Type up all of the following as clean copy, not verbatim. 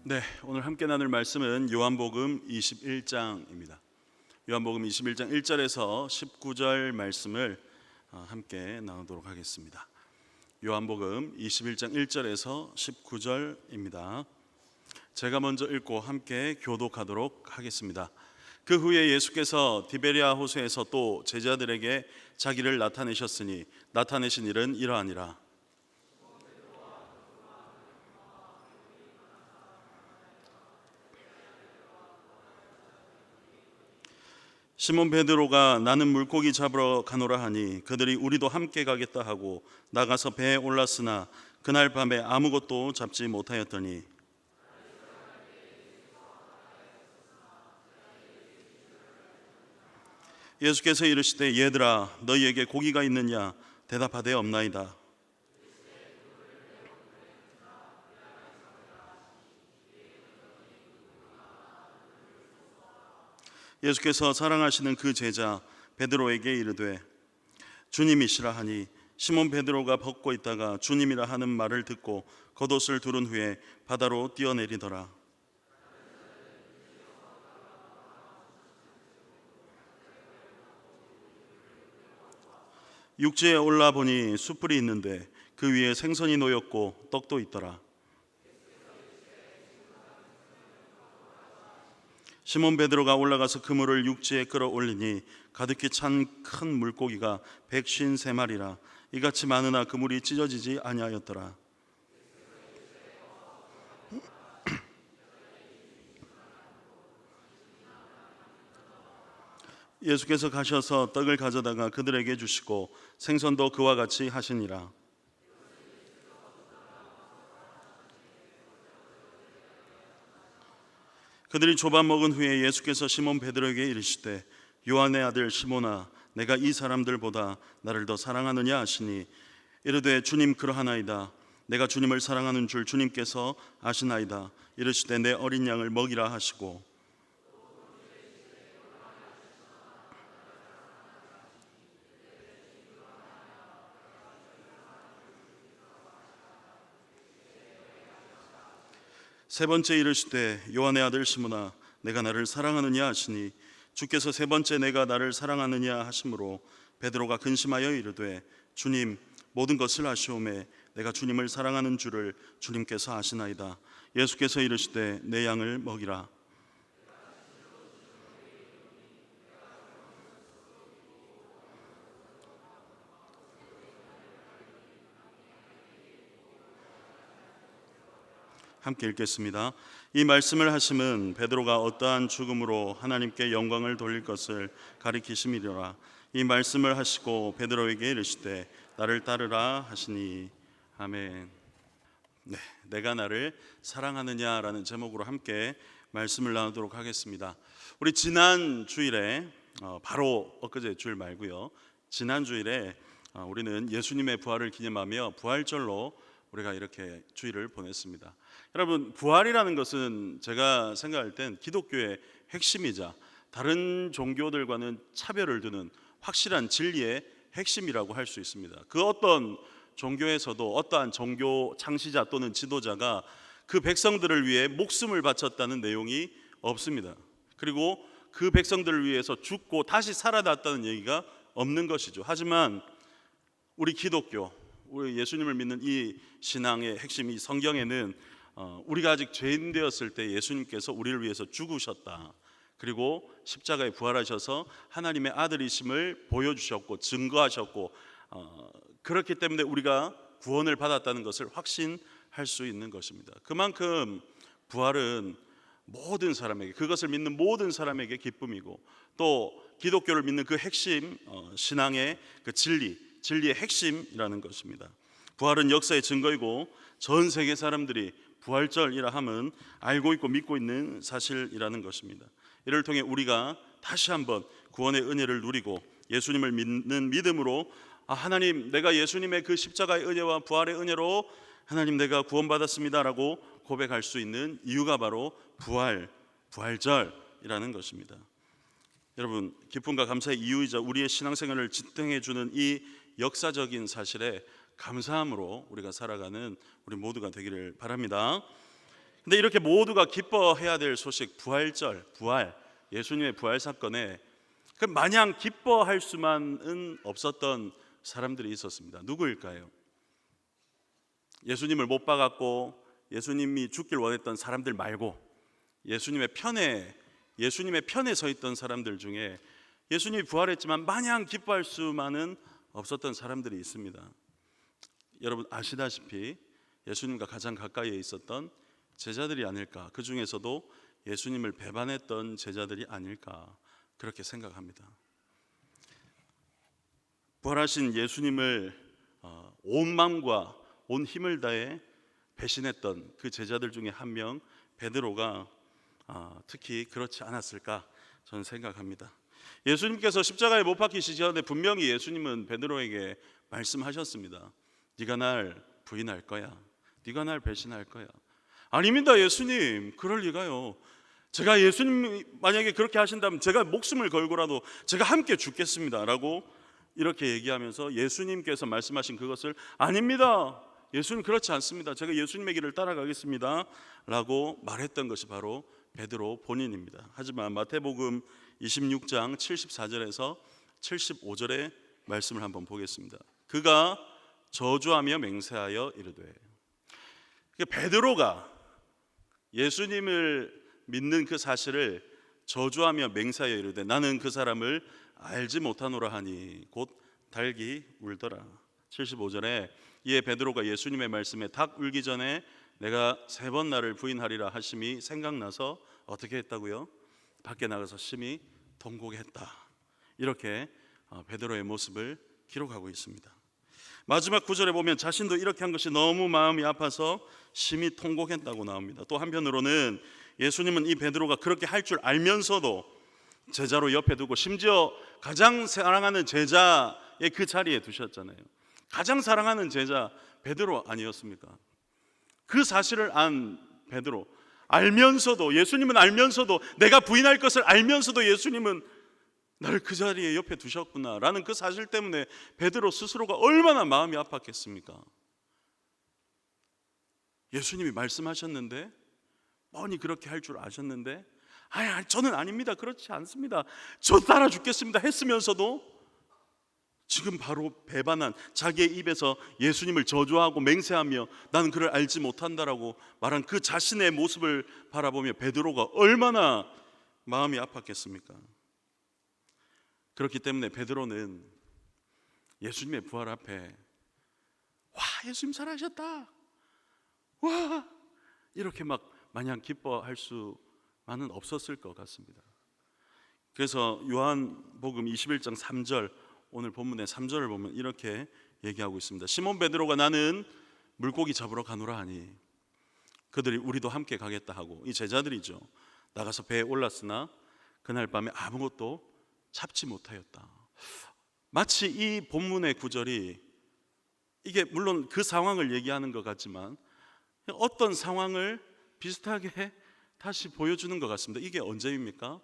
네, 오늘 함께 나눌 말씀은 요한복음 21장입니다. 요한복음 21장 1절에서 19절 말씀을 함께 나누도록 하겠습니다. 요한복음 21장 1절에서 19절입니다. 제가 먼저 읽고 함께 교독하도록 하겠습니다. 그 후에 예수께서 디베랴 호수에서 또 제자들에게 자기를 나타내셨으니 나타내신 일은 이러하니라. 시몬 베드로가 나는 물고기 잡으러 가노라 하니 그들이 우리도 함께 가겠다 하고 나가서 배에 올랐으나 그날 밤에 아무것도 잡지 못하였더니 예수께서 이르시되 얘들아 너희에게 고기가 있느냐 대답하되 없나이다. 예수께서 사랑하시는 그 제자 베드로에게 이르되 주님이시라 하니 시몬 베드로가 벗고 있다가 주님이라 하는 말을 듣고 겉옷을 두른 후에 바다로 뛰어내리더라. 육지에 올라 보니 숯불이 있는데 그 위에 생선이 놓였고 떡도 있더라. 시몬 베드로가 올라가서 그물을 육지에 끌어올리니 가득히 찬 큰 물고기가 153마리라. 이같이 많으나 그물이 찢어지지 아니하였더라. 예수께서 가셔서 떡을 가져다가 그들에게 주시고 생선도 그와 같이 하시니라. 그들이 조반 먹은 후에 예수께서 시몬 베드로에게 이르시되 요한의 아들 시몬아 내가 이 사람들보다 나를 더 사랑하느냐 하시니 이르되 주님 그러하나이다. 내가 주님을 사랑하는 줄 주님께서 아시나이다. 이르시되 내 어린 양을 먹이라 하시고 세 번째 이르시되 요한의 아들 시몬아 내가 나를 사랑하느냐 하시니 주께서 세 번째 내가 나를 사랑하느냐 하심으로 베드로가 근심하여 이르되 주님 모든 것을 아시오매 내가 주님을 사랑하는 줄을 주님께서 아시나이다. 예수께서 이르시되 내 양을 먹이라. 함께 읽겠습니다. 이 말씀을 하심은 베드로가 어떠한 죽음으로 하나님께 영광을 돌릴 것을 가리키심이로라. 이 말씀을 하시고 베드로에게 이르시되 나를 따르라 하시니 아멘. 네, 내가 나를 사랑하느냐라는 제목으로 함께 말씀을 나누도록 하겠습니다. 우리 지난 주일에 바로 엊그제 주일 말고요. 지난 주일에 우리는 예수님의 부활을 기념하며 부활절로 우리가 이렇게 주일을 보냈습니다. 여러분 부활이라는 것은 제가 생각할 땐 기독교의 핵심이자 다른 종교들과는 차별을 두는 확실한 진리의 핵심이라고 할 수 있습니다. 그 어떤 종교에서도 어떠한 종교 창시자 또는 지도자가 그 백성들을 위해 목숨을 바쳤다는 내용이 없습니다. 그리고 그 백성들을 위해서 죽고 다시 살아났다는 얘기가 없는 것이죠. 하지만 우리 기독교 우리 예수님을 믿는 이 신앙의 핵심, 이 성경에는 우리가 아직 죄인 되었을 때 예수님께서 우리를 위해서 죽으셨다. 그리고 십자가에 부활하셔서 하나님의 아들이심을 보여주셨고 증거하셨고 그렇기 때문에 우리가 구원을 받았다는 것을 확신할 수 있는 것입니다. 그만큼 부활은 모든 사람에게, 그것을 믿는 모든 사람에게 기쁨이고 또 기독교를 믿는 그 핵심 신앙의 그 진리의 핵심이라는 것입니다. 부활은 역사의 증거이고 전 세계 사람들이 부활절이라 함은 알고 있고 믿고 있는 사실이라는 것입니다. 이를 통해 우리가 다시 한번 구원의 은혜를 누리고 예수님을 믿는 믿음으로 하나님 내가 예수님의 그 십자가의 은혜와 부활의 은혜로 하나님 내가 구원받았습니다라고 고백할 수 있는 이유가 바로 부활절이라는 것입니다. 여러분 기쁨과 감사의 이유이자 우리의 신앙생활을 지탱해 주는 이 역사적인 사실에 감사함으로 우리가 살아가는 우리 모두가 되기를 바랍니다. 근데 이렇게 모두가 기뻐해야 될 소식, 부활절, 부활, 예수님의 부활 사건에 그 마냥 기뻐할 수만은 없었던 사람들이 있었습니다. 누구일까요? 예수님을 못 박았고 예수님이 죽길 원했던 사람들 말고 예수님의 편에 서 있던 사람들 중에 예수님이 부활했지만 마냥 기뻐할 수만은 없었던 사람들이 있습니다. 여러분 아시다시피 예수님과 가장 가까이에 있었던 제자들이 아닐까, 그 중에서도 예수님을 배반했던 제자들이 아닐까 그렇게 생각합니다. 부활하신 예수님을 온 마음과 온 힘을 다해 배신했던 그 제자들 중에 한 명 베드로가 특히 그렇지 않았을까 저는 생각합니다. 예수님께서 십자가에 못 박히시기 전에 분명히 예수님은 베드로에게 말씀하셨습니다. 네가 날 부인할 거야. 네가 날 배신할 거야. 아닙니다 예수님, 그럴 리가요. 제가 예수님 만약에 그렇게 하신다면 제가 목숨을 걸고라도 제가 함께 죽겠습니다 라고 이렇게 얘기하면서 예수님께서 말씀하신 그것을 아닙니다, 예수님 그렇지 않습니다, 제가 예수님의 길을 따라가겠습니다 라고 말했던 것이 바로 베드로 본인입니다. 하지만 마태복음 26장 74절에서 75절의 말씀을 한번 보겠습니다. 그가 저주하며 맹세하여 이르되, 베드로가 예수님을 믿는 그 사실을 저주하며 맹세하여 이르되 나는 그 사람을 알지 못하노라 하니 곧 닭이 울더라. 75절에 이에 베드로가 예수님의 말씀에 닭 울기 전에 내가 3번 나를 부인하리라 하심이 생각나서 어떻게 했다고요? 밖에 나가서 심히 통곡했다. 이렇게 베드로의 모습을 기록하고 있습니다. 마지막 구절에 보면 자신도 이렇게 한 것이 너무 마음이 아파서 심히 통곡했다고 나옵니다. 또 한편으로는 예수님은 이 베드로가 그렇게 할 줄 알면서도 제자로 옆에 두고 심지어 가장 사랑하는 제자의 그 자리에 두셨잖아요. 가장 사랑하는 제자 베드로 아니었습니까? 그 사실을 안 베드로, 알면서도, 예수님은 알면서도, 내가 부인할 것을 알면서도 예수님은 나를 그 자리에 옆에 두셨구나 라는 그 사실 때문에 베드로 스스로가 얼마나 마음이 아팠겠습니까? 예수님이 말씀하셨는데, 뻔히 그렇게 할 줄 아셨는데, 아니 저는 아닙니다, 그렇지 않습니다, 저 따라 죽겠습니다 했으면서도 지금 바로 배반한, 자기의 입에서 예수님을 저주하고 맹세하며 나는 그를 알지 못한다라고 말한 그 자신의 모습을 바라보며 베드로가 얼마나 마음이 아팠겠습니까? 그렇기 때문에 베드로는 예수님의 부활 앞에 와 예수님 살아하셨다, 와 이렇게 막 마냥 기뻐할 수만은 없었을 것 같습니다. 그래서 요한복음 21장 3절, 오늘 본문의 3절을 보면 이렇게 얘기하고 있습니다. 시몬 베드로가 나는 물고기 잡으러 가노라 하니 그들이 우리도 함께 가겠다 하고, 이 제자들이죠, 나가서 배에 올랐으나 그날 밤에 아무것도 잡지 못하였다. 마치 이 본문의 구절이 이게 물론 그 상황을 얘기하는 것 같지만 어떤 상황을 비슷하게 다시 보여주는 것 같습니다. 이게 언제입니까?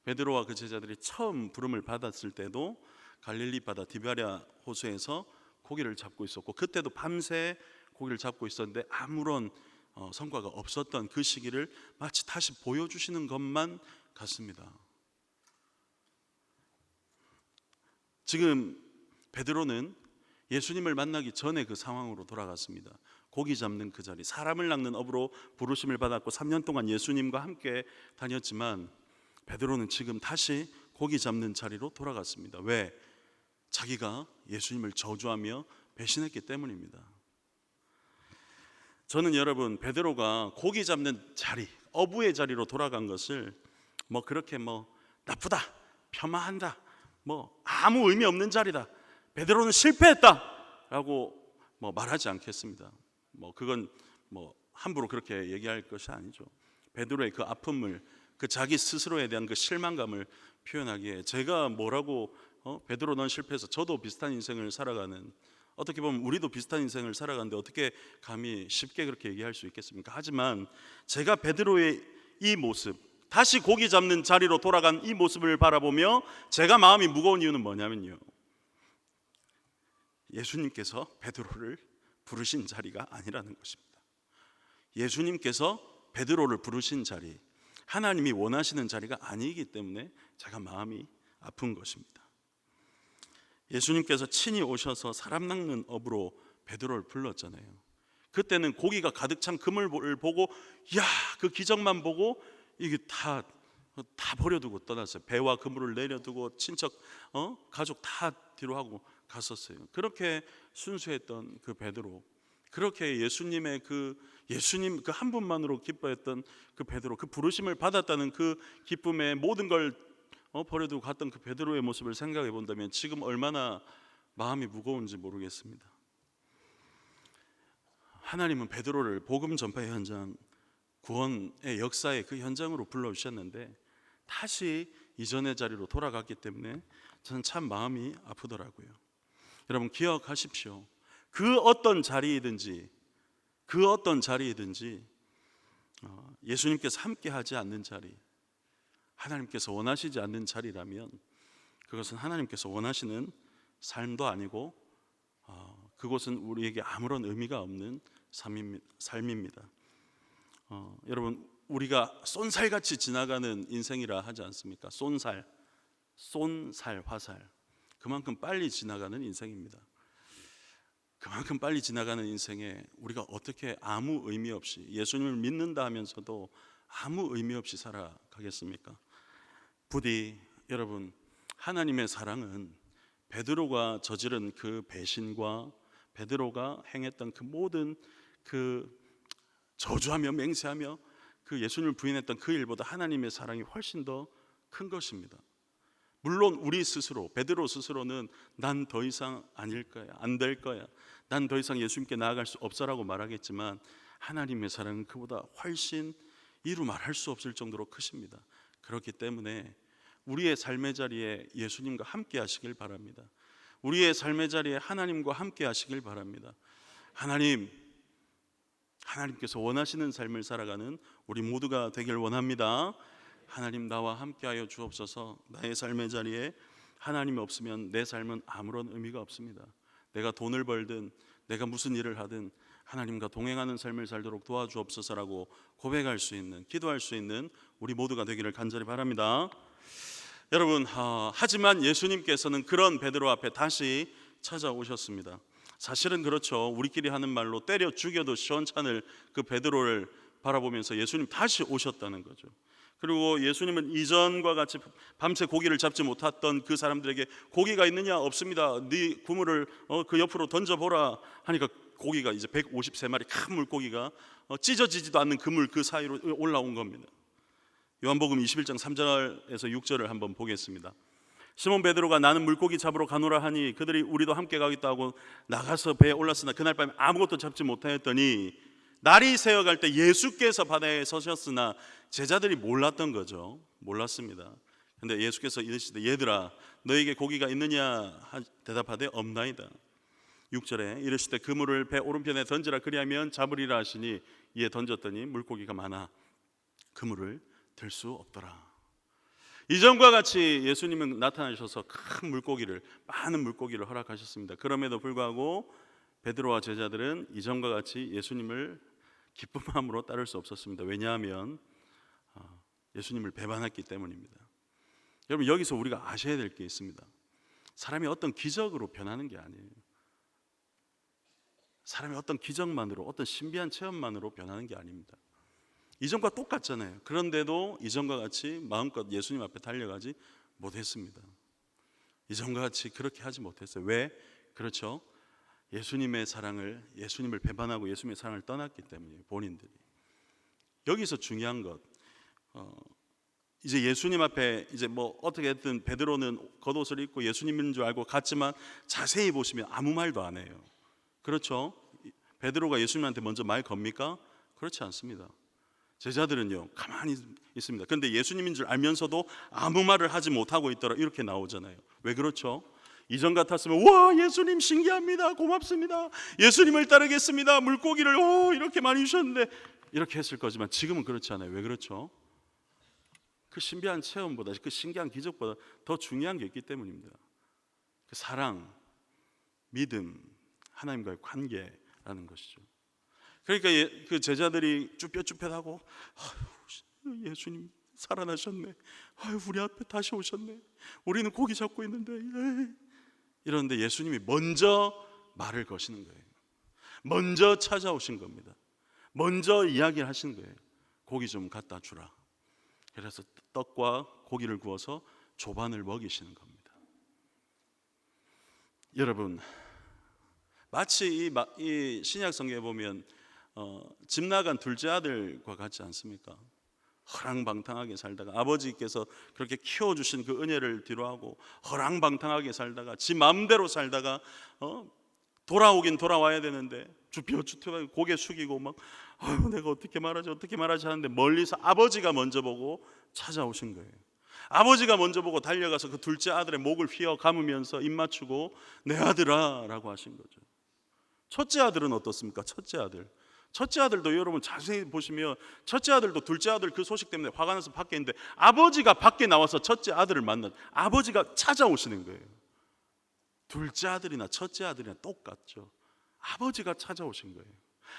베드로와 그 제자들이 처음 부름을 받았을 때도 갈릴리 바다 디베랴 호수에서 고기를 잡고 있었고, 그때도 밤새 고기를 잡고 있었는데 아무런 성과가 없었던 그 시기를 마치 다시 보여주시는 것만 같습니다. 지금 베드로는 예수님을 만나기 전에 그 상황으로 돌아갔습니다. 고기 잡는 그 자리, 사람을 낚는 업으로 부르심을 받았고 3년 동안 예수님과 함께 다녔지만 베드로는 지금 다시 고기 잡는 자리로 돌아갔습니다. 왜? 자기가 예수님을 저주하며 배신했기 때문입니다. 저는 여러분 베드로가 고기 잡는 자리, 어부의 자리로 돌아간 것을 그렇게 나쁘다, 폄하한다, 아무 의미 없는 자리다, 베드로는 실패했다라고 말하지 않겠습니다. 그건 함부로 그렇게 얘기할 것이 아니죠. 베드로의 그 아픔을, 그 자기 스스로에 대한 그 실망감을 표현하기에 제가 뭐라고 베드로 넌 실패해서 저도 비슷한 인생을 살아가는, 어떻게 보면 우리도 비슷한 인생을 살아가는데 어떻게 감히 쉽게 그렇게 얘기할 수 있겠습니까? 하지만 제가 베드로의 이 모습, 다시 고기 잡는 자리로 돌아간 이 모습을 바라보며 제가 마음이 무거운 이유는 뭐냐면요, 예수님께서 베드로를 부르신 자리가 아니라는 것입니다. 예수님께서 베드로를 부르신 자리, 하나님이 원하시는 자리가 아니기 때문에 제가 마음이 아픈 것입니다. 예수님께서 친히 오셔서 사람 낚는 업으로 베드로를 불렀잖아요. 그때는 고기가 가득 찬 그물을 보고, 야, 그 기적만 보고 이게 다 버려두고 떠났어요. 배와 그물을 내려두고 친척, 가족 다 뒤로 하고 갔었어요. 그렇게 순수했던 그 베드로, 그렇게 예수님 그 한 분만으로 기뻐했던 그 베드로, 그 부르심을 받았다는 그 기쁨에 모든 걸 버려두고 갔던 그 베드로의 모습을 생각해 본다면 지금 얼마나 마음이 무거운지 모르겠습니다. 하나님은 베드로를 복음 전파의 현장, 구원의 역사의 그 현장으로 불러주셨는데 다시 이전의 자리로 돌아갔기 때문에 저는 참 마음이 아프더라고요. 여러분 기억하십시오. 그 어떤 자리이든지 예수님께서 함께 하지 않는 자리, 하나님께서 원하시지 않는 자리라면 그것은 하나님께서 원하시는 삶도 아니고 그것은 우리에게 아무런 의미가 없는 삶입니다. 여러분 우리가 쏜살같이 지나가는 인생이라 하지 않습니까? 쏜살, 화살, 그만큼 빨리 지나가는 인생입니다. 그만큼 빨리 지나가는 인생에 우리가 어떻게 아무 의미 없이 예수님을 믿는다 하면서도 아무 의미 없이 살아가겠습니까? 부디 여러분, 하나님의 사랑은 베드로가 저지른 그 배신과 베드로가 행했던 그 모든 그 저주하며 맹세하며 그 예수님을 부인했던 그 일보다 하나님의 사랑이 훨씬 더 큰 것입니다. 물론 우리 스스로, 베드로 스스로는 난 더 이상 아닐 거야, 안 될 거야, 난 더 이상 예수님께 나아갈 수 없어라고 말하겠지만 하나님의 사랑은 그보다 훨씬 이루 말할 수 없을 정도로 크십니다. 그렇기 때문에 우리의 삶의 자리에 예수님과 함께 하시길 바랍니다. 우리의 삶의 자리에 하나님과 함께 하시길 바랍니다. 하나님께서 원하시는 삶을 살아가는 우리 모두가 되길 원합니다. 하나님 나와 함께하여 주옵소서. 나의 삶의 자리에 하나님이 없으면 내 삶은 아무런 의미가 없습니다. 내가 돈을 벌든 내가 무슨 일을 하든 하나님과 동행하는 삶을 살도록 도와주옵소서라고 고백할 수 있는, 기도할 수 있는 우리 모두가 되기를 간절히 바랍니다. 여러분, 하지만 예수님께서는 그런 베드로 앞에 다시 찾아오셨습니다. 사실은 그렇죠. 우리끼리 하는 말로 때려 죽여도 시원찮을 그 베드로를 바라보면서 예수님 다시 오셨다는 거죠. 그리고 예수님은 이전과 같이 밤새 고기를 잡지 못했던 그 사람들에게 고기가 있느냐? 없습니다. 네 그물을 그 옆으로 던져보라 하니까 고기가 이제 153마리 큰 물고기가 찢어지지도 않는 그물 그 사이로 올라온 겁니다. 요한복음 21장 3절에서 6절을 한번 보겠습니다. 시몬 베드로가 나는 물고기 잡으러 가노라 하니 그들이 우리도 함께 가겠다 하고 나가서 배에 올랐으나 그날 밤에 아무것도 잡지 못하였더니 날이 새어갈 때 예수께서 바다에 서셨으나 제자들이 몰랐던 거죠. 몰랐습니다. 근데 예수께서 이르시되 얘들아 너에게 고기가 있느냐 대답하되 없나이다. 6절에 이르시되 그물을 배 오른편에 던지라 그리하면 잡으리라 하시니 이에 던졌더니 물고기가 많아 그물을 들 수 없더라. 이전과 같이 예수님은 나타나셔서 많은 물고기를 허락하셨습니다. 그럼에도 불구하고 베드로와 제자들은 이전과 같이 예수님을 기쁜 마음으로 따를 수 없었습니다. 왜냐하면 예수님을 배반했기 때문입니다. 여러분 여기서 우리가 아셔야 될 게 있습니다. 사람이 어떤 기적으로 변하는 게 아니에요. 사람이 어떤 기적만으로, 어떤 신비한 체험만으로 변하는 게 아닙니다. 이전과 똑같잖아요. 그런데도 이전과 같이 마음껏 예수님 앞에 달려가지 못했습니다. 이전과 같이 그렇게 하지 못했어요. 왜? 그렇죠. 예수님의 배반하고 예수님의 사랑을 떠났기 때문에 본인들이. 여기서 중요한 것, 이제 예수님 앞에 이제 뭐 어떻게든 베드로는 겉옷을 입고 예수님인 줄 알고 갔지만 자세히 보시면 아무 말도 안 해요. 그렇죠. 베드로가 예수님한테 먼저 말 겁니까? 그렇지 않습니다. 제자들은요 가만히 있습니다. 그런데 예수님인 줄 알면서도 아무 말을 하지 못하고 있더라 이렇게 나오잖아요. 왜 그렇죠? 이전 같았으면 와 예수님 신기합니다, 고맙습니다, 예수님을 따르겠습니다, 물고기를 이렇게 많이 주셨는데 이렇게 했을 거지만 지금은 그렇지 않아요. 왜 그렇죠? 그 신비한 체험보다, 그 신기한 기적보다 더 중요한 게 있기 때문입니다. 그 사랑, 믿음, 하나님과의 관계라는 것이죠. 그러니까 그 제자들이 쭈뼛쭈뼛하고 아유, 예수님 살아나셨네. 아유, 우리 앞에 다시 오셨네. 우리는 고기 잡고 있는데. 이러는데 예수님이 먼저 말을 거시는 거예요. 먼저 찾아오신 겁니다. 먼저 이야기를 하시는 거예요. 고기 좀 갖다 주라. 그래서 떡과 고기를 구워서 조반을 먹이시는 겁니다. 여러분, 마치 이 신약 성경에 보면 집 나간 둘째 아들과 같지 않습니까? 허랑방탕하게 살다가 아버지께서 그렇게 키워주신 그 은혜를 뒤로하고 허랑방탕하게 살다가 지 마음대로 살다가 돌아오긴 돌아와야 되는데 주저주저 고개 숙이고 막 아유, 내가 어떻게 말하지 하는데 멀리서 아버지가 먼저 보고 찾아오신 거예요. 아버지가 먼저 보고 달려가서 그 둘째 아들의 목을 휘어 감으면서 입 맞추고 내 아들아 라고 하신 거죠. 첫째 아들은 어떻습니까? 첫째 아들도 여러분 자세히 보시면 첫째 아들도 둘째 아들 그 소식 때문에 화가 나서 밖에 있는데 아버지가 밖에 나와서 첫째 아들을 아버지가 찾아오시는 거예요. 둘째 아들이나 첫째 아들이나 똑같죠. 아버지가 찾아오신 거예요.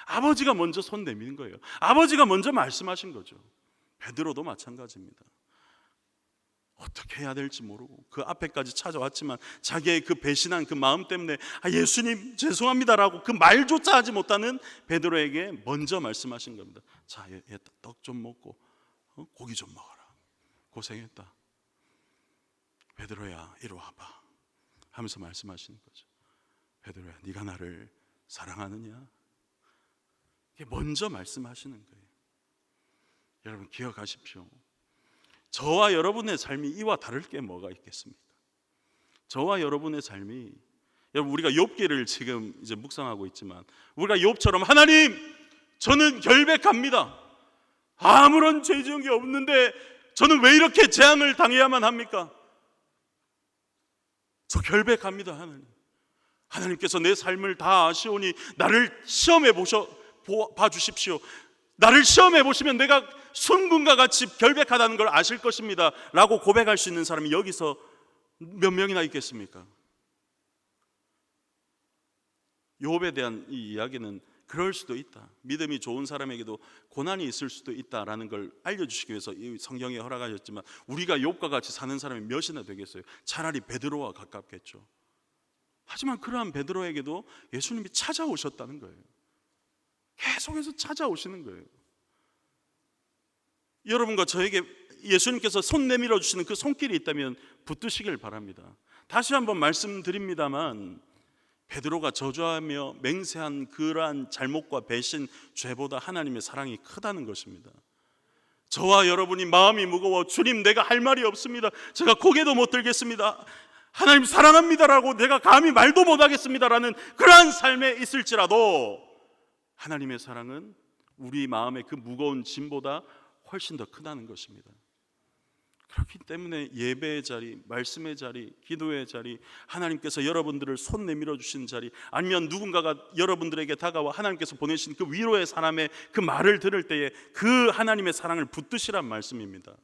아버지가 먼저 손 내미는 거예요. 아버지가 먼저 말씀하신 거죠. 베드로도 마찬가지입니다. 어떻게 해야 될지 모르고 그 앞에까지 찾아왔지만 자기의 그 배신한 그 마음 때문에 예수님 죄송합니다라고 그 말조차 하지 못하는 베드로에게 먼저 말씀하신 겁니다. 자, 얘 떡 좀 먹고 고기 좀 먹어라. 고생했다. 베드로야 이리 와봐 하면서 말씀하시는 거죠. 베드로야 네가 나를 사랑하느냐? 먼저 말씀하시는 거예요. 여러분 기억하십시오. 저와 여러분의 삶이 이와 다를 게 뭐가 있겠습니까? 저와 여러분의 삶이, 여러분 우리가 욥기를 지금 이제 묵상하고 있지만 우리가 욥처럼 하나님 저는 결백합니다. 아무런 죄 지은 게 없는데 저는 왜 이렇게 재앙을 당해야만 합니까? 저 결백합니다. 하나님께서 내 삶을 다 아시오니 나를 시험해 봐주십시오. 나를 시험해 보시면 내가 순금과 같이 결백하다는 걸 아실 것입니다 라고 고백할 수 있는 사람이 여기서 몇 명이나 있겠습니까? 욥에 대한 이 이야기는 그럴 수도 있다, 믿음이 좋은 사람에게도 고난이 있을 수도 있다라는 걸 알려주시기 위해서 이 성경에 허락하셨지만 우리가 욥과 같이 사는 사람이 몇이나 되겠어요? 차라리 베드로와 가깝겠죠. 하지만 그러한 베드로에게도 예수님이 찾아오셨다는 거예요. 계속해서 찾아오시는 거예요. 여러분과 저에게 예수님께서 손 내밀어 주시는 그 손길이 있다면 붙드시길 바랍니다. 다시 한번 말씀드립니다만 베드로가 저주하며 맹세한 그러한 잘못과 배신, 죄보다 하나님의 사랑이 크다는 것입니다. 저와 여러분이 마음이 무거워 주님 내가 할 말이 없습니다, 제가 고개도 못 들겠습니다, 하나님 사랑합니다라고 내가 감히 말도 못하겠습니다라는 그러한 삶에 있을지라도 하나님의 사랑은 우리 마음의 그 무거운 짐보다 훨씬 더 크다는 것입니다. 그렇기 때문에 예배의 자리, 말씀의 자리, 기도의 자리, 하나님께서 여러분들을 손 내밀어 주신 자리, 아니면 누군가가 여러분들에게 다가와 하나님께서 보내신 그 위로의 사람의 그 말을 들을 때에 그 하나님의 사랑을 붙드시란 말씀입니다.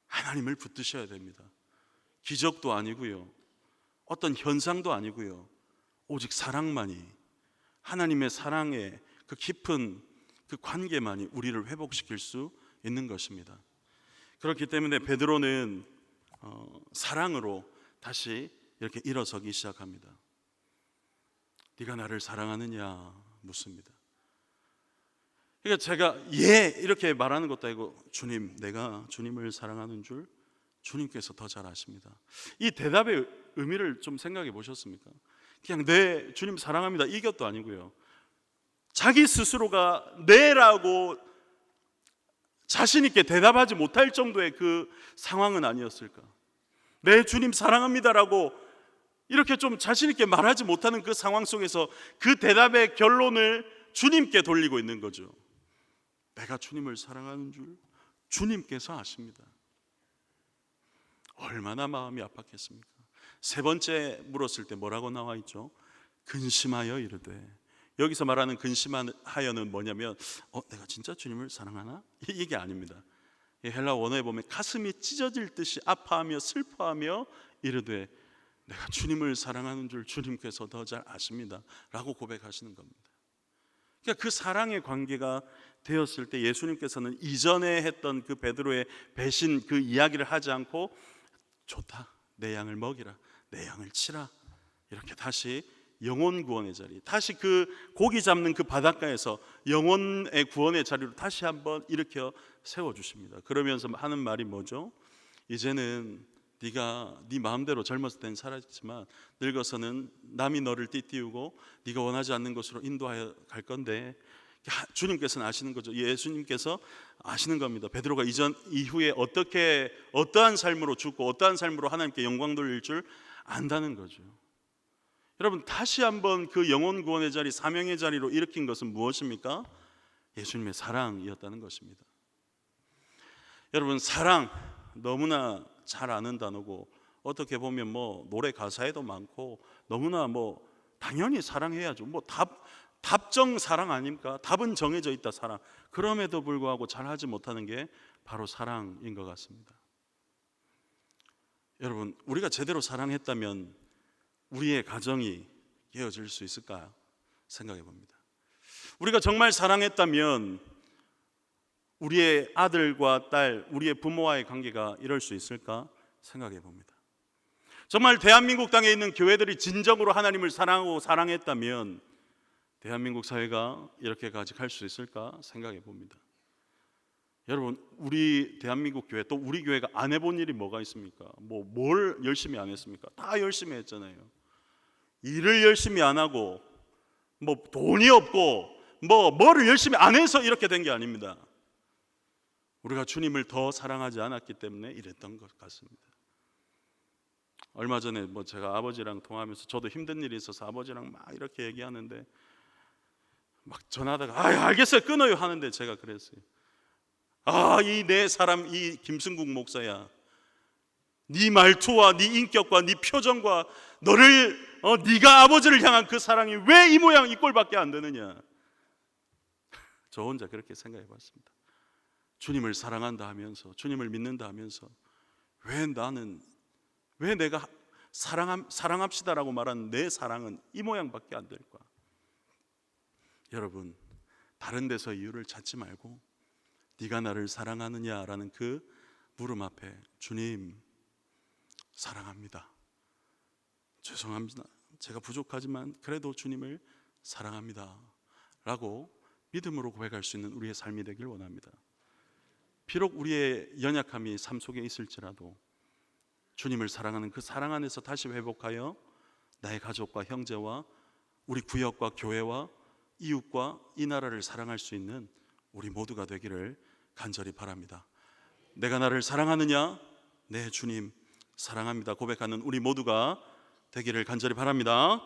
하나님을 붙드셔야 됩니다. 기적도 아니고요, 어떤 현상도 아니고요, 오직 사랑만이, 하나님의 사랑의 그 깊은 그 관계만이 우리를 회복시킬 수 있는 것입니다. 그렇기 때문에 베드로는 사랑으로 다시 이렇게 일어서기 시작합니다. 네가 나를 사랑하느냐 묻습니다. 그러니까 제가 이렇게 말하는 것도 아니고 주님, 내가 주님을 사랑하는 줄 주님께서 더 잘 아십니다. 이 대답의 의미를 좀 생각해 보셨습니까? 그냥 네 주님 사랑합니다 이것도 아니고요, 자기 스스로가 네라고 자신 있게 대답하지 못할 정도의 그 상황은 아니었을까? 네 주님 사랑합니다라고 이렇게 좀 자신 있게 말하지 못하는 그 상황 속에서 그 대답의 결론을 주님께 돌리고 있는 거죠. 내가 주님을 사랑하는 줄 주님께서 아십니다. 얼마나 마음이 아팠겠습니까? 세 번째 물었을 때 뭐라고 나와 있죠? 근심하여 이르되, 여기서 말하는 근심하여는 뭐냐면 내가 진짜 주님을 사랑하나? 이게 아닙니다. 헬라 원어에 보면 가슴이 찢어질 듯이 아파하며 슬퍼하며 이르되 내가 주님을 사랑하는 줄 주님께서 더 잘 아십니다 라고 고백하시는 겁니다. 그러니까 그 사랑의 관계가 되었을 때 예수님께서는 이전에 했던 그 베드로의 배신 그 이야기를 하지 않고 좋다, 내 양을 먹이라, 내 양을 치라, 이렇게 다시 영혼 구원의 자리, 다시 그 고기 잡는 그 바닷가에서 영혼의 구원의 자리로 다시 한번 일으켜 세워주십니다. 그러면서 하는 말이 뭐죠? 이제는 네가 네 마음대로 젊었을 때는 살았지만 늙어서는 남이 너를 띠띠우고 네가 원하지 않는 곳으로 인도하여 갈 건데, 주님께서는 아시는 거죠. 예수님께서 아시는 겁니다. 베드로가 이후에 어떠한 삶으로 죽고 어떠한 삶으로 하나님께 영광 돌릴 줄 안다는 거죠. 여러분, 다시 한번 그 영혼 구원의 자리, 사명의 자리로 일으킨 것은 무엇입니까? 예수님의 사랑이었다는 것입니다. 여러분, 사랑 너무나 잘 아는 단어고, 어떻게 보면 뭐 노래 가사에도 많고 너무나 뭐 당연히 사랑해야죠. 뭐 답정 사랑 아닙니까? 답은 정해져 있다, 사랑. 그럼에도 불구하고 잘하지 못하는 게 바로 사랑인 것 같습니다. 여러분, 우리가 제대로 사랑했다면 우리의 가정이 이어질 수 있을까 생각해 봅니다. 우리가 정말 사랑했다면 우리의 아들과 딸, 우리의 부모와의 관계가 이럴 수 있을까 생각해 봅니다. 정말 대한민국 땅에 있는 교회들이 진정으로 하나님을 사랑하고 사랑했다면 대한민국 사회가 이렇게까지 갈 수 있을까 생각해 봅니다. 여러분, 우리 대한민국 교회, 또 우리 교회가 안 해본 일이 뭐가 있습니까? 뭘 열심히 안 했습니까? 다 열심히 했잖아요. 일을 열심히 안 하고 돈이 없고 뭐를 열심히 안 해서 이렇게 된 게 아닙니다. 우리가 주님을 더 사랑하지 않았기 때문에 이랬던 것 같습니다. 얼마 전에 제가 아버지랑 통화하면서 저도 힘든 일이 있어서 아버지랑 막 이렇게 얘기하는데 막 전화하다가 알겠어요, 끊어요 하는데 제가 그랬어요. 이 내 사람, 이 김승국 목사야, 네 말투와 네 인격과 네 표정과 네가 아버지를 향한 그 사랑이 왜 이 모양 이 꼴밖에 안 되느냐. 저 혼자 그렇게 생각해 봤습니다. 주님을 사랑한다 하면서, 주님을 믿는다 하면서 왜 내가 사랑합시다라고 말하는 내 사랑은 이 모양밖에 안 될까? 여러분, 다른 데서 이유를 찾지 말고 네가 나를 사랑하느냐라는 그 물음 앞에 주님 사랑합니다, 죄송합니다, 제가 부족하지만 그래도 주님을 사랑합니다 라고 믿음으로 고백할 수 있는 우리의 삶이 되길 원합니다. 비록 우리의 연약함이 삶 속에 있을지라도 주님을 사랑하는 그 사랑 안에서 다시 회복하여 나의 가족과 형제와 우리 구역과 교회와 이웃과 이 나라를 사랑할 수 있는 우리 모두가 되기를 간절히 바랍니다. 내가 나를 사랑하느냐? 네, 주님 사랑합니다 고백하는 우리 모두가 되기를 간절히 바랍니다.